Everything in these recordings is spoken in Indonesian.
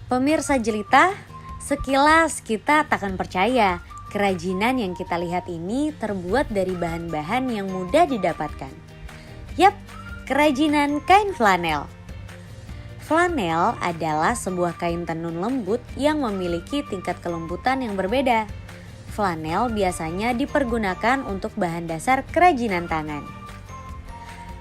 Pemirsa Jelita, sekilas kita takkan percaya kerajinan yang kita lihat ini terbuat dari bahan-bahan yang mudah didapatkan. Yap, kerajinan kain flanel. Flanel adalah sebuah kain tenun lembut yang memiliki tingkat kelembutan yang berbeda. Flanel biasanya dipergunakan untuk bahan dasar kerajinan tangan.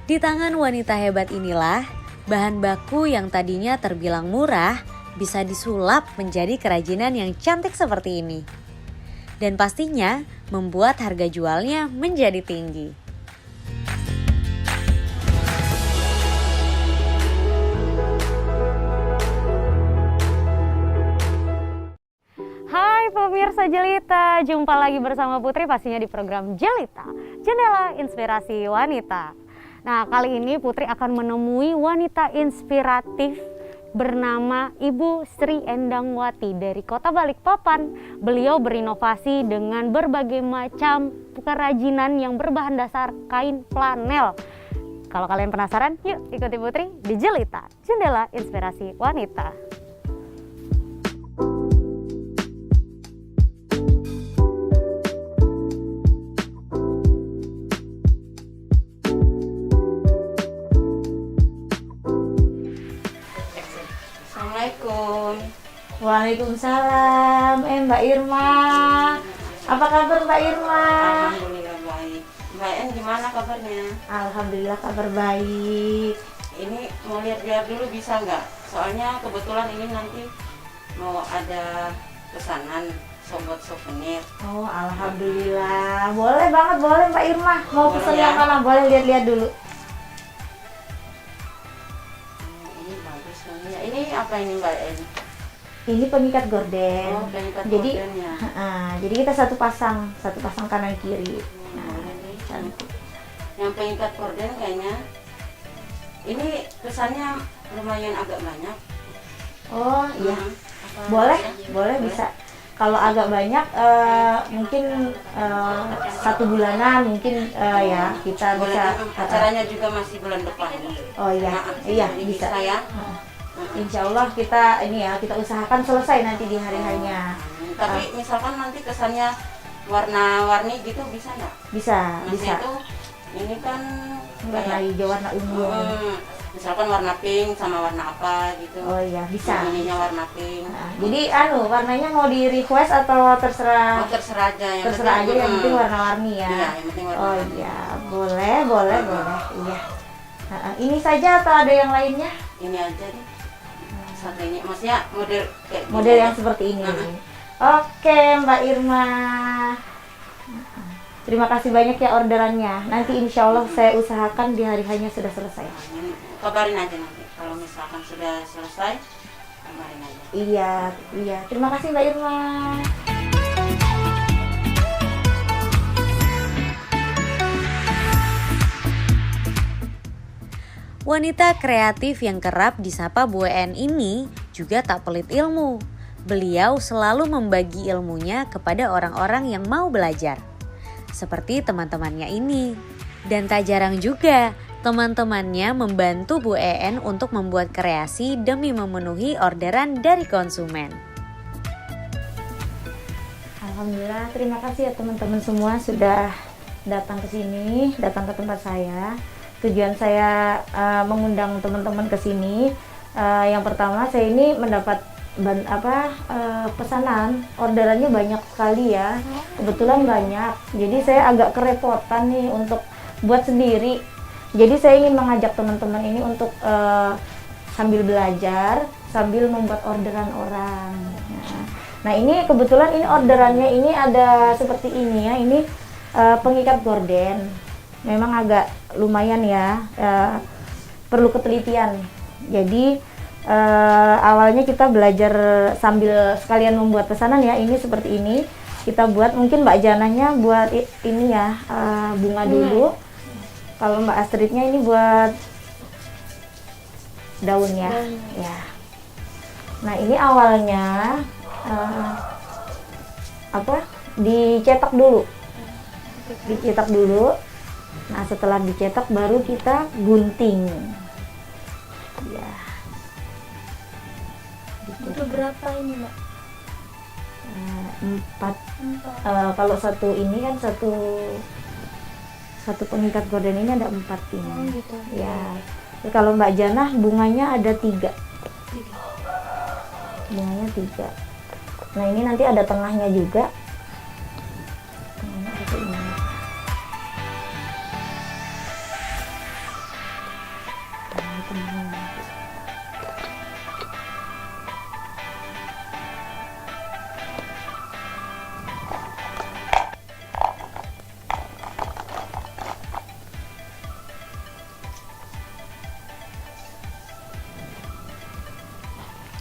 Di tangan wanita hebat inilah, bahan baku yang tadinya terbilang murah bisa disulap menjadi kerajinan yang cantik seperti ini. Dan pastinya membuat harga jualnya menjadi tinggi. Hai pemirsa Jelita, jumpa lagi bersama Putri pastinya di program Jelita, Jendela Inspirasi Wanita. Nah, kali ini Putri akan menemui wanita inspiratif bernama Ibu Sri Endangwati dari Kota Balikpapan. Beliau berinovasi dengan berbagai macam kerajinan yang berbahan dasar kain flanel. Kalau kalian penasaran, yuk ikuti Putri di Jelita, Jendela Inspirasi Wanita. Assalamualaikum. Waalaikumsalam. Mbak Irma, apa kabar Mbak Irma? Alhamdulillah baik. Mbak En gimana kabarnya? Alhamdulillah kabar baik. Ini mau lihat-lihat dulu bisa nggak? Soalnya kebetulan ini nanti mau ada pesanan sobat souvenir. Oh alhamdulillah, boleh banget, boleh Mbak Irma. Mau Boleh pesen ya? yang mana? Boleh lihat-lihat dulu. Ini bagus soalnya. Ini apa ini Mbak En? Ini pengikat gorden. Oh, pengikat jadi, gordennya. jadi kita satu pasang kanan kiri. Boleh nih. Cantik. Yang pengikat gorden kayaknya ini kesannya lumayan agak banyak. Oh iya, Apa boleh, ya? boleh bisa. Kalau agak banyak, mungkin 1 bulanan, mungkin ya kita Boleh, bisa. acaranya juga masih bulan depan. Oh iya, Nah, iya jadi bisa. ya. Insya Allah kita kita usahakan selesai nanti di hari harinya. Tapi misalkan nanti kesannya warna-warni gitu bisa nggak? Bisa, Maksudnya bisa. itu ini kan Warna kayak, hijau, warna ungu. misalkan warna pink sama warna apa gitu. Oh iya, bisa. Ininya warna pink. Nah, jadi warnanya mau di request atau terserah? Oh, terserah aja yang Terserah aja, yang penting warna-warni ya. Iya, yang penting warna. Oh iya, boleh, boleh. Iya. Ini saja atau ada yang lainnya? Ini aja deh. Satu ini, maksudnya model kayak gini Model yang aja. seperti ini. Mm-mm. Oke, Mbak Irma. Terima kasih banyak ya orderannya. Nanti insya Allah saya usahakan di hari hanya sudah selesai. Kabarin aja nanti kalau misalkan sudah selesai, kabarin aja. Iya. Terima kasih Mbak Irma. Wanita kreatif yang kerap disapa Bu En ini juga tak pelit ilmu. Beliau selalu membagi ilmunya kepada orang-orang yang mau belajar. Seperti teman-temannya ini. Dan tak jarang juga teman-temannya membantu Bu En untuk membuat kreasi demi memenuhi orderan dari konsumen. Alhamdulillah, terima kasih ya teman-teman semua sudah datang ke sini, datang ke tempat saya. Tujuan saya mengundang teman-teman ke sini, yang pertama saya ini mendapat pesanan, orderannya banyak sekali ya, kebetulan banyak. Jadi saya agak kerepotan nih untuk buat sendiri. Jadi saya ingin mengajak teman-teman ini untuk sambil belajar, sambil membuat orderan orang. Nah ini kebetulan ini orderannya ini ada seperti ini ya, ini pengikat gorden. Memang agak lumayan ya, perlu ketelitian. Jadi awalnya kita belajar sambil sekalian membuat pesanan ya. Ini seperti ini kita buat, mungkin Mbak Janahnya buat ini ya, bunga dulu. Kalau Mbak Astridnya ini buat daunnya ya. Nah ini awalnya dicetak dulu. Nah setelah dicetak baru kita gunting ya. gitu. Itu berapa ini Mbak? 4. Kalau satu ini kan satu pengikat gorden ini ada 4 ini. Oh gitu. Ya. Terus kalau Mbak Janah bunganya ada 3. Bunganya 3. Nah ini nanti ada tengahnya juga. Tengahnya satu ini. Nah, ini tengahnya.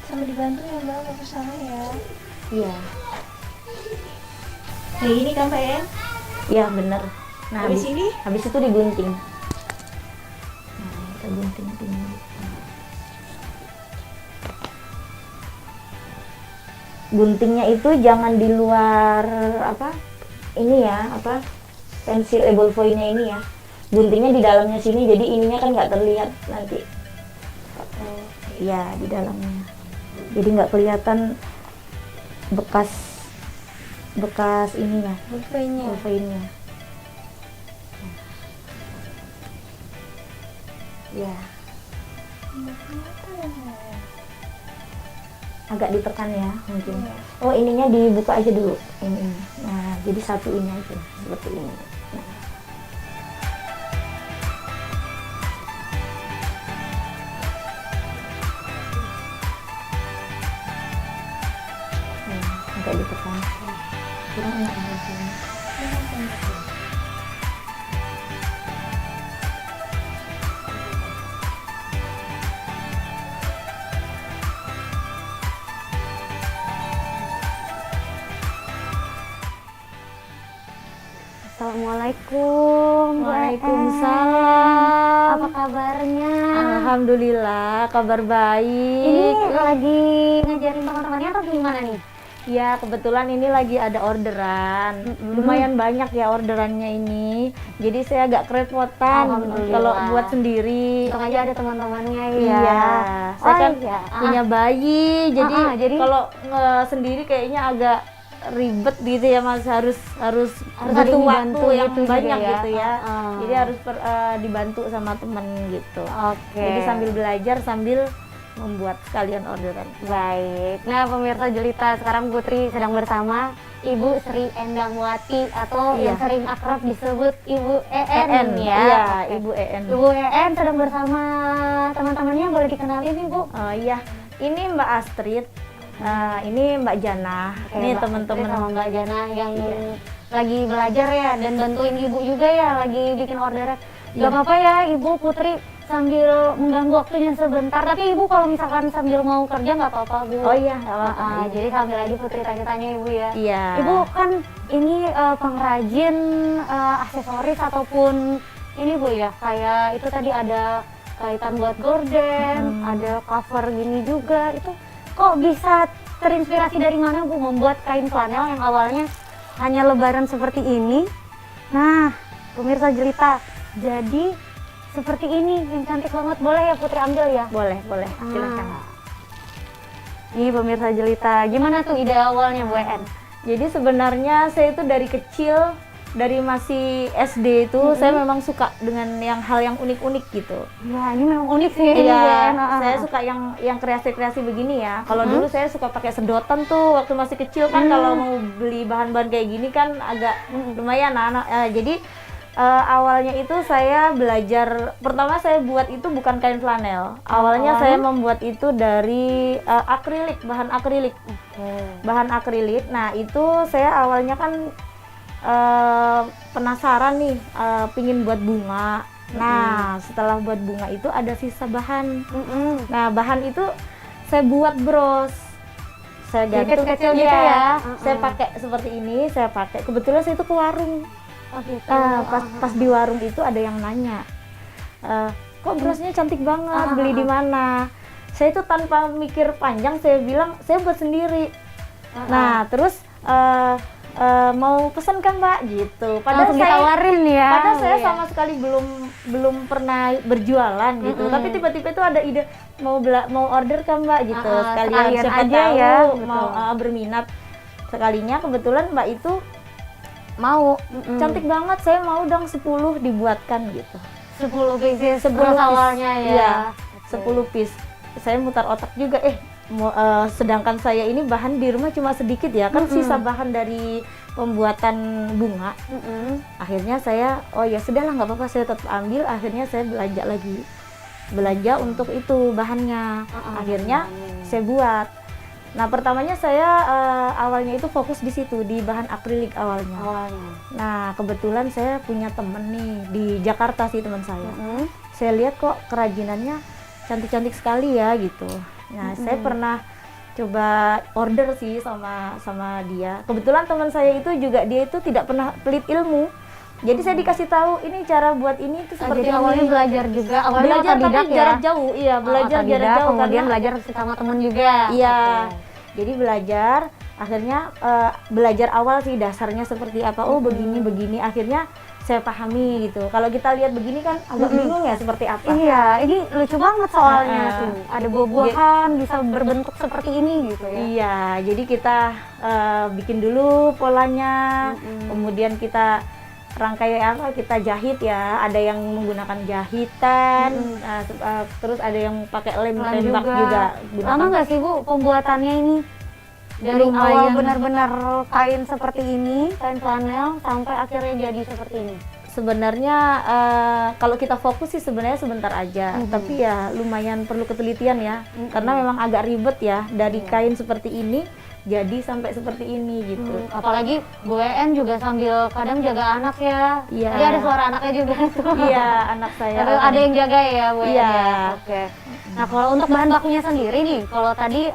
Sambil dibantu ya Mbak bersama ya. Iya. Kayak gini kan Mbak ya? Iya benar. Nah Habis ini? habis itu digunting. Nah, kita gunting ini. Guntingnya itu jangan di luar apa? Ini ya, apa? Pensil ebol foilnya ini ya. Guntingnya di dalamnya sini, jadi ininya kan nggak terlihat nanti. Iya, di dalamnya. Jadi nggak kelihatan bekas ininya, Buffetnya. foilnya. Ya, agak ditekan ya mungkin. Oh ininya dibuka aja dulu ini. Nah jadi satu ini aja seperti ini. Agak ditekan. Kurang enak aja. Assalamualaikum. Bu Waalaikumsalam. Apa kabarnya? Alhamdulillah kabar Ini baik. lagi ngajarin teman-temannya atau gimana nih? Ya kebetulan ini lagi ada orderan. Lumayan banyak ya orderannya ini. Jadi saya agak kerepotan Alhamdulillah. kalau buat sendiri. Untung aja ada teman-temannya ya. Iya, saya Oh kan iya. punya bayi, jadi jadi- kalau sendiri kayaknya agak ribet gitu ya Mas, harus Harus butuh saling waktu dibantu yang gitu juga banyak ya. gitu ya. Ah. Jadi harus dibantu sama temen gitu. Oke. Jadi sambil belajar sambil membuat sekalian orderan. Baik. Nah, pemirsa Jelita, sekarang Putri sedang bersama Ibu Sri Endangwati atau Iya. yang sering akrab disebut Ibu EN ya. Iya, Oke. Ibu EN. Ibu EN sedang bersama teman-temannya, boleh dikenalin Ibu? Oh iya, ini Mbak Astrid. Nah, ini Mbak Jana. Oke, Ini Mbak teman-teman. Putri sama Mbak Jana yang Iya. lagi belajar ya dan bantuin Ibu juga ya lagi bikin orderan. Iya. Gak apa-apa ya Ibu Putri sambil mengganggu waktunya sebentar, tapi Ibu kalau misalkan sambil mau kerja nggak apa-apa Bu. Oh iya, nggak apa-apa. Jadi sambil lagi Putri tanya-tanya Ibu ya. Iya. Ibu kan ini pengrajin aksesoris ataupun ini Bu ya, kayak itu tadi ada kaitan buat gorden, ada cover gini juga. Itu kok bisa terinspirasi dari mana Bu membuat kain flanel yang awalnya hanya lebaran seperti ini? Nah, pemirsa Jelita, jadi seperti ini yang cantik banget. Boleh ya Putri ambil ya? Boleh, boleh. Silakan. Ini pemirsa Jelita, gimana tuh ide awalnya Bu En? Jadi sebenarnya saya itu dari kecil, dari masih SD itu saya memang suka dengan hal yang unik-unik gitu. Ya, ini memang unik sih. Bu Iya, En. saya suka yang kreasi-kreasi begini ya. Kalau dulu saya suka pakai sedotan tuh waktu masih kecil kan, kalau mau beli bahan-bahan kayak gini kan agak lumayan jadi awalnya itu saya belajar, pertama saya buat itu bukan kain flanel. Awalnya saya membuat itu dari akrilik, bahan akrilik. Bahan akrilik. Nah, itu saya awalnya kan penasaran nih, pingin buat bunga. Nah, setelah buat bunga itu ada sisa bahan. Nah, bahan itu saya buat bros. Saya gantung kecil-kecil gitu ya. Saya pakai seperti ini, saya pakai. Kebetulan saya itu ke warung. Oh gitu. Pas di warung itu ada yang nanya, kok brosnya cantik banget, beli di mana? Saya itu tanpa mikir panjang saya bilang saya buat sendiri. Nah terus mau pesan kan Mbak gitu. Padahal Langsung saya ditawarin ya. Padahal saya Iya. sama sekali belum belum pernah berjualan gitu. Tapi tiba-tiba itu ada ide mau order kan Mbak gitu. Sekalian siapa aja tahu ya, mau berminat. Sekalinya kebetulan Mbak itu mau. Cantik banget, saya mau dong 10 dibuatkan gitu. 10 pieces 10 terus piece. awalnya ya. Iya, Oke. 10 piece. Saya mutar otak juga sedangkan saya ini bahan di rumah cuma sedikit ya, kan sisa bahan dari pembuatan bunga. Akhirnya saya ya sudahlah nggak apa-apa, saya tetap ambil. Akhirnya saya belanja untuk itu bahannya. Akhirnya saya buat. Nah, pertamanya saya awalnya itu fokus di situ, di bahan akrilik awalnya. Nah, kebetulan saya punya temen nih di Jakarta sih, teman saya. Saya lihat kok kerajinannya cantik-cantik sekali ya gitu. Nah, saya pernah coba order sih sama dia. Kebetulan teman saya itu juga dia itu tidak pernah pelit ilmu. Jadi saya dikasih tahu ini cara buat ini itu seperti Jadi awalnya ini. belajar juga, awalnya Belajar tapi otodidak ya. jarak jauh, iya belajar Otodidak, jarak jauh kemudian karena belajar sama temen juga. iya. Oke. Jadi belajar, akhirnya belajar awal sih dasarnya seperti apa. Oh begini, akhirnya saya pahami gitu. Kalau kita lihat begini kan agak bingung ya seperti apa. Iya, ini lucu banget soalnya tuh. Ada buah-buahan bisa berbentuk seperti ini gitu ya. Iya, jadi kita bikin dulu polanya, kemudian kita rangkai kita jahit ya. Ada yang menggunakan jahitan, terus ada yang pakai lem tembak juga. Lama nggak sih Bu pembuatannya ini? Dari awal benar-benar kain seperti ini, kain flanel, sampai akhirnya jadi seperti ini. Sebenarnya kalau kita fokus sih sebenarnya sebentar aja, tapi ya lumayan perlu ketelitian ya, karena memang agak ribet ya dari kain seperti ini jadi sampai seperti ini gitu. Apalagi Bu En juga sambil kadang jaga anak ya. Iya. Dia ada suara anaknya juga tuh. Iya, anak saya. Ada yang jaga ya Bu En Iya. ya? Oke. Nah kalau untuk bahan bakunya sendiri nih, kalau tadi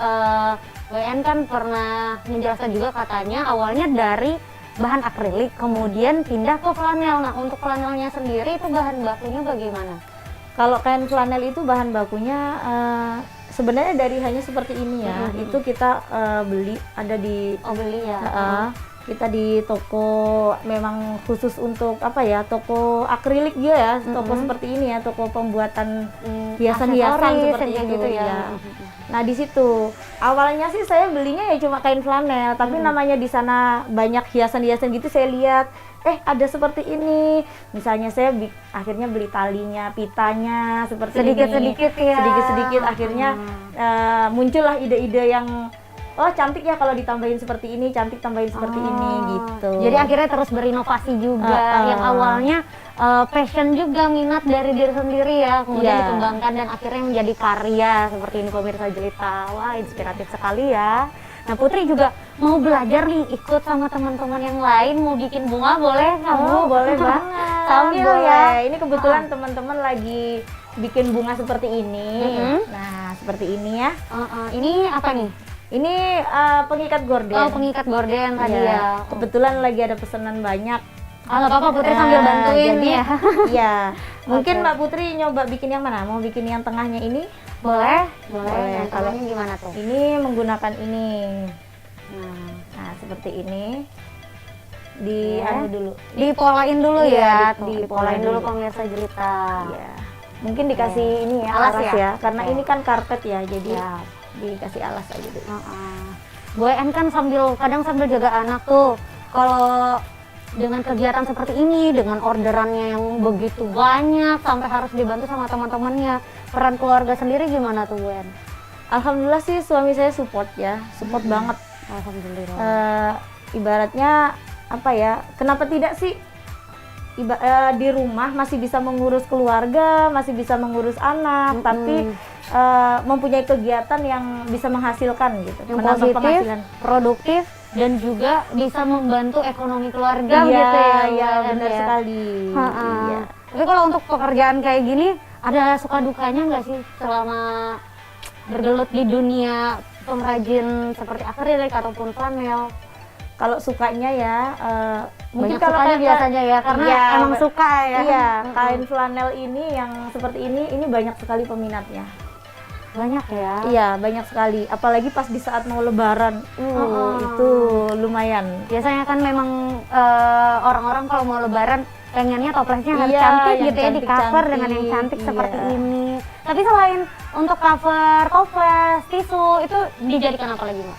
Bu En kan pernah menjelaskan juga katanya awalnya dari bahan akrilik, kemudian pindah ke flanel. Nah untuk flanelnya sendiri itu bahan bakunya bagaimana? Kalau kain flanel itu bahan bakunya sebenarnya dari hanya seperti ini ya. Itu kita beli ada di Beli ya? kita di toko memang khusus untuk apa ya, toko akrilik juga ya, toko seperti ini ya, toko pembuatan hiasan-hiasan aksesoris, seperti yang kayak itu gitu ya. ya. Nah di situ awalnya sih saya belinya ya cuma kain flanel, tapi namanya di sana banyak hiasan-hiasan gitu, saya lihat ada seperti ini. Misalnya saya akhirnya beli talinya, pitanya seperti Sedikit-sedikit ini. ya. Sedikit-sedikit akhirnya muncullah ide-ide yang cantik ya kalau ditambahin seperti ini, cantik tambahin seperti ini gitu. Jadi akhirnya terus berinovasi juga. Yang awalnya passion juga, minat dari diri sendiri ya, kemudian dikembangkan dan akhirnya menjadi karya seperti ini pemirsa Jelita. Wah, inspiratif sekali ya. Nah, Putri juga mau belajar nih, ikut sama teman-teman yang lain mau bikin bunga, boleh kamu? Boleh banget. Sambil Boleh. ya. Ini kebetulan teman-teman lagi bikin bunga seperti ini. Nah, seperti ini ya. Ini apa nih? Ini pengikat gorden. Oh, pengikat gorden tadi ya. Kebetulan lagi ada pesanan banyak. Nggak apa-apa, Putri sambil bantuin jadi, ya. Iya. Mungkin Oke. Mbak Putri nyoba bikin yang mana? Mau bikin yang tengahnya ini? Boleh? Boleh. Yang tengahnya gimana tuh? Ini menggunakan ini. Nah, Nah, seperti ini. Di anu dulu. dipolain dulu Iya, ya, tuh, dipolain dipolain dulu dulu. pemirsa Jelita. Iya. Mungkin dikasih ini ya, Alas alas ya? ya. Karena ini kan karpet ya, jadi Ya. dikasih alas aja dulu. Bu En kan kadang sambil jaga anak tuh. Kalau dengan kegiatan seperti ini, dengan orderannya yang begitu banyak, sampai harus dibantu sama teman-temannya, peran keluarga sendiri gimana tuh Bu En? Alhamdulillah sih suami saya support ya, support banget. Alhamdulillah. Ibaratnya apa ya? Kenapa tidak sih? Di rumah masih bisa mengurus keluarga, masih bisa mengurus anak, tapi mempunyai kegiatan yang bisa menghasilkan gitu, Yang menambah positif, penghasilan. produktif, dan juga bisa membantu ekonomi keluarga Iya, gitu ya. iya Bu En benar ya. sekali. Iya. Tapi kalau untuk pekerjaan kayak gini, ada suka dukanya nggak sih selama bergelut di dunia pengrajin seperti akrilik ataupun flanel? Kalau sukanya ya, mungkin Banyak kalau sukanya kayak- biasanya ya, karena Iya, emang suka ya. Iya, kain flanel ini yang seperti ini banyak sekali peminatnya. Banyak ya. Iya, banyak sekali. Apalagi pas di saat mau lebaran, itu lumayan. Biasanya kan memang orang-orang kalau mau lebaran pengennya toplesnya harus Iya, cantik yang gitu ya, di cover dengan yang cantik-cantik, cantik seperti iya. ini. Tapi selain untuk cover toples, tisu itu dijadikan apa lagi Mbak?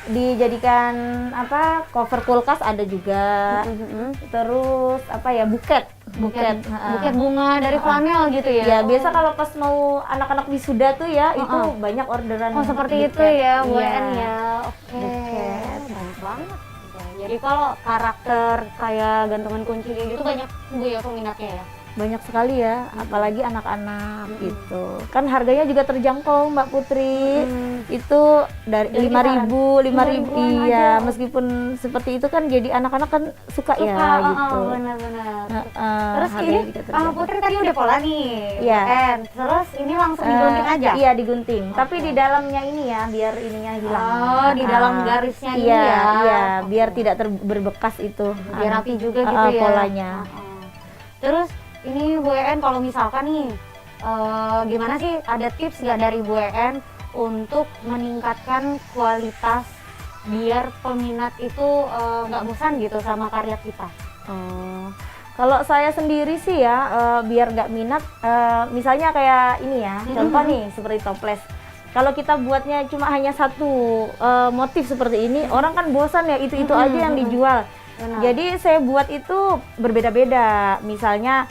Dijadikan apa, cover kulkas ada juga. Terus apa ya, buket. Buket Ha-ha. bunga dari flanel gitu ya? Ya, biasa kalau pas mau anak-anak wisuda tuh ya, itu banyak orderan. Oh seperti itu buket. ya, Bu Iya. En ya. Oke. Buket. Banyak banget. Jadi kalau karakter kayak gantungan kunci kayak gitu banyak Bu ya peminatnya ya. Banyak sekali ya, apalagi anak-anak gitu. Kan harganya juga terjangkau Mbak Putri. Itu dari Dari 5.000, 5.000 5.000-an iya, aja. meskipun seperti itu kan jadi anak-anak kan suka ya gitu. Benar-benar. Terus Terus ini Putri tadi udah pola nih, Iya. Bu En. Terus ini langsung digunting aja? Iya, digunting. Tapi Oke. di dalamnya ini ya, biar ininya hilang. Oh, di dalam garisnya ini iya, ya. Iya, Oke. biar tidak berbekas itu. Biar rapi juga gitu ya polanya. Terus ini Bu En kalau misalkan nih gimana sih, ada tips nggak dari Bu En untuk meningkatkan kualitas biar peminat itu nggak bosan gitu sama karya kita? Oh, kalau saya sendiri sih ya, biar nggak minat, misalnya kayak ini ya, contoh nih seperti toples. Kalau kita buatnya cuma hanya satu motif seperti ini, orang kan bosan ya, itu aja yang dijual. Benar. Jadi saya buat itu berbeda-beda, misalnya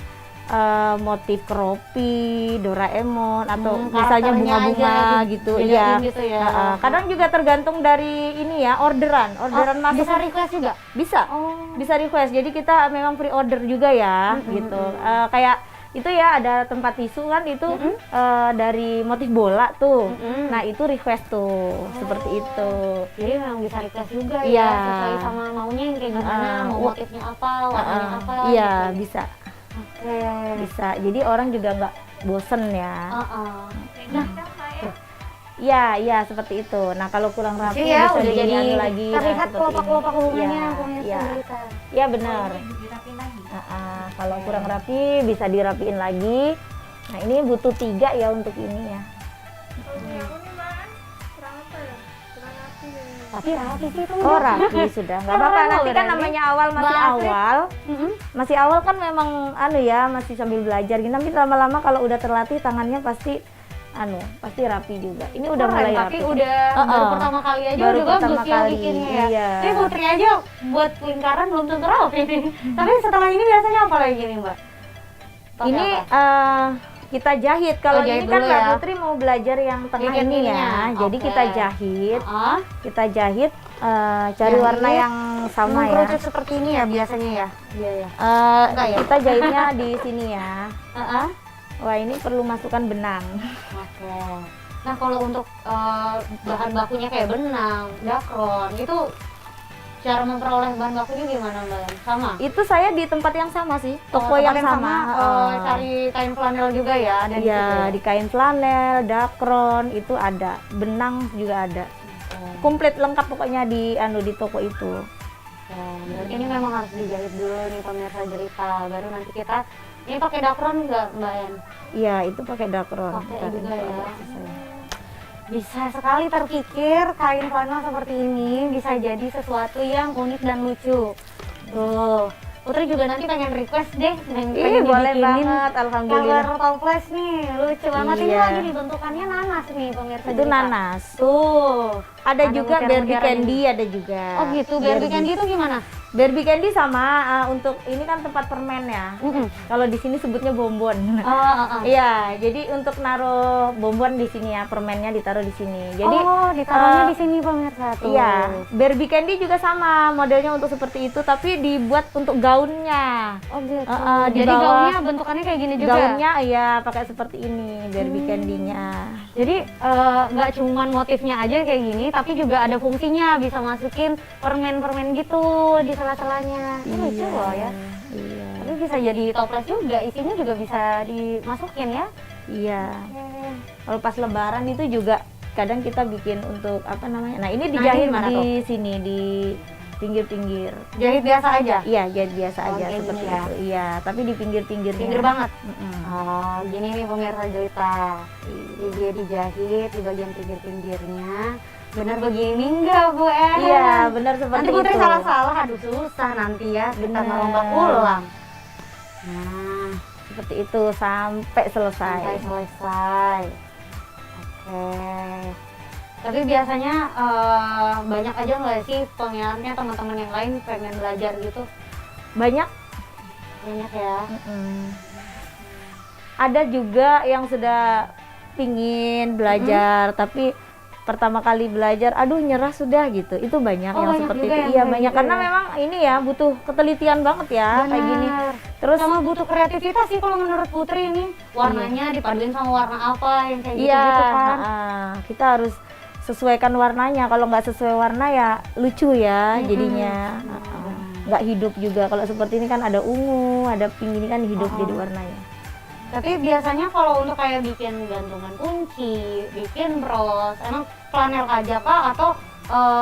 motif keropi, Doraemon, atau misalnya karakternya bunga-bunga aja gitu. dibedain Iya. gitu ya. Kadang juga tergantung dari ini ya, orderan masuk. Bisa request juga? Bisa. Oh. Bisa request. Jadi kita memang pre order juga ya, gitu. Kayak itu ya, ada tempat tisu kan itu dari motif bola tuh. Nah, itu request tuh, seperti itu. Jadi memang bisa request juga Iya. ya, sesuai sama maunya yang kayak gimana, mau motifnya apa, warnanya apa. Iya, gitu. bisa. Oke. Bisa. Jadi orang juga nggak bosen ya. Nah, Iya, seperti itu. Nah, kalau kurang rapi ya bisa udah jadi dianu lagi. terlihat seperti kelopak-kelopak ini. bunganya Iya, pemirsa iya. berita. Iya, benar. Kalau kurang rapi bisa dirapiin lagi. Nah, ini butuh 3 ya untuk ini ya. Tapi rapi sih itu. Oh, rapi sudah. Nggak apa-apa, Keren nanti loh, kan Rani. namanya masih Mbak awal. Masih awal kan memang masih sambil belajar gitu. Tapi lama-lama kalau udah terlatih tangannya pasti pasti rapi juga. Ini udah mulai tapi rapi. udah baru pertama kali aja Baru udah pertama bagus ya kali, bikinnya ya. iya. Ini Putri aja buat lingkaran belum tentu rapi nih. Tapi setelah ini biasanya apa lagi nih Mbak? Pakai Ini apa? kita jahit. Kalau jahit ini kan dulu Mbak ya. Putri mau belajar yang tengah Bikin ini ya. ininya, Jadi oke. kita jahit. Ah, Kita jahit, cari warna yang sama ya. mengkerucut seperti ini ya biasanya ya. Iya ya. Enggak ya? Kita jahitnya di sini ya. Heeh. Wah, ini perlu masukkan benang. Oke. Nah kalau untuk bahan bakunya kayak benang, dakron, itu cara memperoleh bahan bakunya gimana Mbak? Sama? Itu saya di tempat yang sama sih, toko Tempat yang sama. cari kain flanel juga ya? Ada di situ Iya, ya? di kain flanel, dakron itu ada, benang juga ada. Komplit lengkap pokoknya di toko itu. Berarti ini memang harus dijahit dulu nih pemirsa Jelita, baru nanti kita ini pakai dakron nggak Mbak En? Iya, itu pakai dakron. Pakai Bentar, juga ini ya. ada saya. Bisa sekali terpikir kain flanel seperti ini bisa jadi sesuatu yang unik dan lucu. Tuh, Putri juga nanti pengen request deh, pengen Boleh dibikinin banget, alhamdulillah. cover toples nih, lucu banget. Ini Iya. lagi dibentukannya nanas nih pemirsa. Itu Jelita. nanas. Tuh. Ada juga Barbie mutiara-mutiaranya. Candy, ada juga. Oh gitu, Barbie Candy itu gimana? Barbie Candy sama untuk ini kan tempat permen ya. Kalau di sini sebutnya bonbon. Iya, jadi untuk naruh bonbon di sini ya, permennya ditaruh di sini. Jadi ditaruhnya di sini pemirsa tuh. iya, Barbie Candy juga sama modelnya untuk seperti itu, tapi dibuat untuk gaunnya. Oh gitu. Di Jadi bawah gaunnya bentukannya kayak gini juga. Gaunnya iya pakai seperti ini Barbie Candy-nya. Jadi nggak cuman motifnya aja kayak gini, tapi juga ada fungsinya, bisa masukin permen-permen gitu di sela-selanya. Ini lucu loh ya. Iya. Tapi bisa jadi toples juga, isinya juga bisa dimasukin ya. Iya. Kalau pas Lebaran itu juga kadang kita bikin untuk apa namanya? Nah, ini dijahit gimana di sini di pinggir-pinggir. Jahit biasa aja. Iya, jahit biasa aja kayak seperti gini ya. itu. Iya, tapi di pinggir-pinggirnya. Pinggir banget. Mm-mm. Oh, gini nih pemirsa Jelita. Dia dijahit di bagian pinggir-pinggirnya. Bener begini enggak Bu En? Iya, benar seperti Nanti Putri itu. salah-salah, aduh susah nanti ya kita Bener. merombak ulang. Nah, Seperti itu sampai selesai. sampai selesai. Oke. Tapi biasanya banyak aja nggak sih peminatnya teman-teman yang lain pengen belajar gitu? Banyak. Banyak ya. Ada juga yang sudah pingin belajar, tapi pertama kali belajar, aduh nyerah sudah gitu. Itu banyak Oh, yang banyak seperti juga itu. yang Iya kayak banyak gitu karena ya. memang ini ya butuh ketelitian banget ya kayak gini. Benar. Terus Sama butuh kreativitas sih kalau menurut Putri ini. Warnanya dipaduin sama warna apa yang kayak iya, gitu-gitu kan. kita harus sesuaikan warnanya. Kalau nggak sesuai warna ya lucu ya jadinya. Nggak hidup juga. Kalau seperti ini kan ada ungu, ada pink, ini kan hidup jadi warnanya. Tapi biasanya kalau untuk kayak bikin gantungan kunci, bikin bros, emang flanel aja kah atau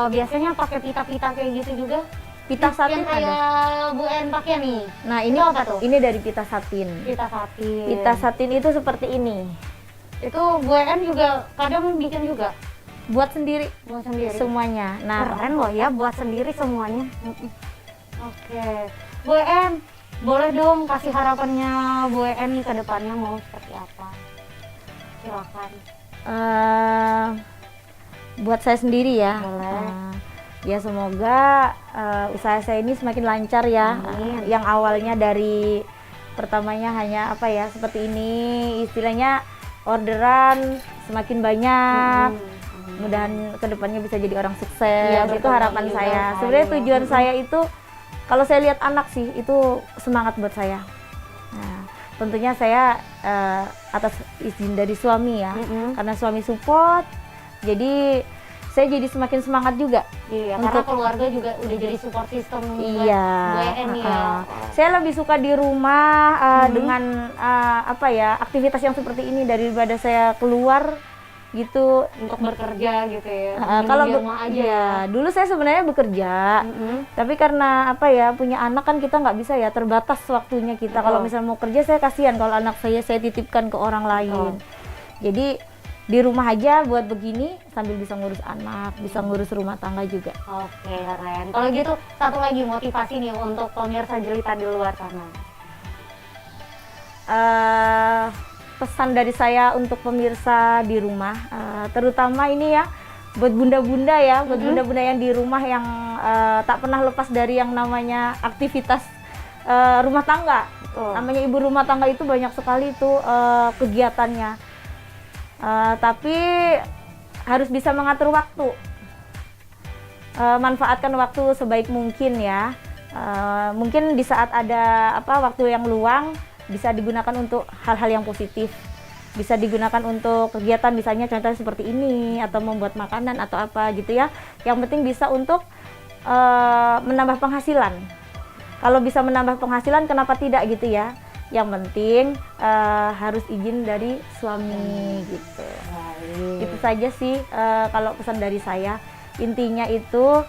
biasanya pakai pita-pita kayak gitu juga? Pita satin yang kayak ada. Bu En pakai nih. Nah ini Itu apa tuh? Ini dari pita satin. Pita satin. Pita satin itu seperti ini. Itu Bu En juga kadang bikin juga Buat sendiri buat sendiri. semuanya. Nah, Keren loh ya buat sendiri semuanya. Oke. Bu En, boleh dong kasih harapannya Bu En nih ke depannya mau seperti apa? Silakan. Buat saya sendiri ya. Boleh. Ya semoga usaha saya ini semakin lancar ya. Amin. Yang awalnya dari pertamanya hanya apa ya seperti ini, istilahnya orderan semakin banyak. Mudahan kedepannya bisa jadi orang sukses. Iya, Itu berkembang harapan juga saya. saya. Sebenarnya tujuan saya itu kalau saya lihat anak sih itu semangat buat saya. Nah, tentunya saya atas izin dari suami ya, karena suami support, jadi saya jadi semakin semangat juga. Iya, karena keluarga juga udah jadi support system Iya. Bu En ya. Saya lebih suka di rumah dengan apa ya aktivitas yang seperti ini daripada saya keluar gitu. Untuk bekerja gitu ya. Kalau di rumah aja ya, dulu saya sebenarnya bekerja, tapi karena apa ya punya anak kan kita nggak bisa ya terbatas waktunya kita. Kalau misalnya mau kerja saya kasihan kalau anak saya titipkan ke orang lain. Jadi di rumah aja buat begini sambil bisa ngurus anak, bisa ngurus rumah tangga juga. Oke, keren. Kalau gitu satu lagi motivasi nih untuk pemirsa jelita di luar sana. Pesan dari saya untuk pemirsa di rumah, terutama ini ya buat bunda-bunda ya, buat bunda-bunda yang di rumah yang tak pernah lepas dari yang namanya aktivitas rumah tangga. Namanya ibu rumah tangga itu banyak sekali itu kegiatannya, tapi harus bisa mengatur waktu, manfaatkan waktu sebaik mungkin ya. Mungkin di saat ada waktu yang luang bisa digunakan untuk hal-hal yang positif, bisa digunakan untuk kegiatan misalnya contohnya seperti ini atau membuat makanan atau apa gitu ya. Yang penting bisa untuk menambah penghasilan. Kalau bisa menambah penghasilan kenapa tidak gitu ya. Yang penting harus izin dari suami gitu. Itu saja sih kalau pesan dari saya. Intinya itu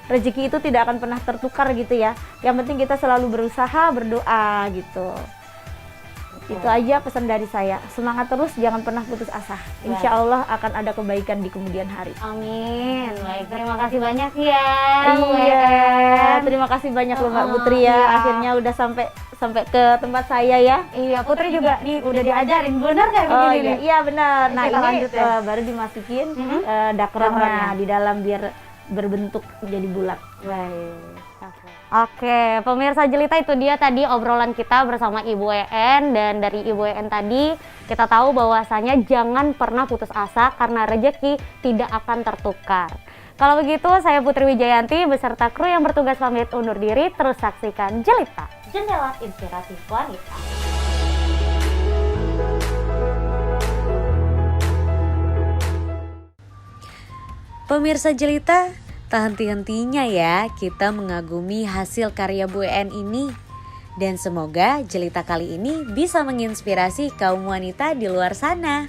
rezeki itu tidak akan pernah tertukar gitu ya. Yang penting kita selalu berusaha, berdoa gitu. Itu aja pesan dari saya. Semangat terus, jangan pernah putus asa. Insya Allah akan ada kebaikan di kemudian hari. Amin. Baik, terima kasih banyak ya. Bu Iya, En. terima kasih banyak loh Mbak Putri ya. Iya. Akhirnya udah sampai ke tempat saya ya. Iya, Putri juga nih udah diajarin, benar kayak Oh begini iya, nih? iya benar. Nah Kita ini lanjut ya. baru dimasukin Dakronnya. dakronnya di dalam biar berbentuk jadi bulat. Baik. Oke, pemirsa jelita itu dia tadi obrolan kita bersama Ibu En, dan dari Ibu En tadi kita tahu bahwasanya jangan pernah putus asa karena rezeki tidak akan tertukar. Kalau begitu saya Putri Wijayanti beserta kru yang bertugas pamit undur diri, terus saksikan Jelita, jendela inspirasi wanita. Pemirsa jelita, tak henti-hentinya ya kita mengagumi hasil karya Bu En ini. Dan semoga jelita kali ini bisa menginspirasi kaum wanita di luar sana.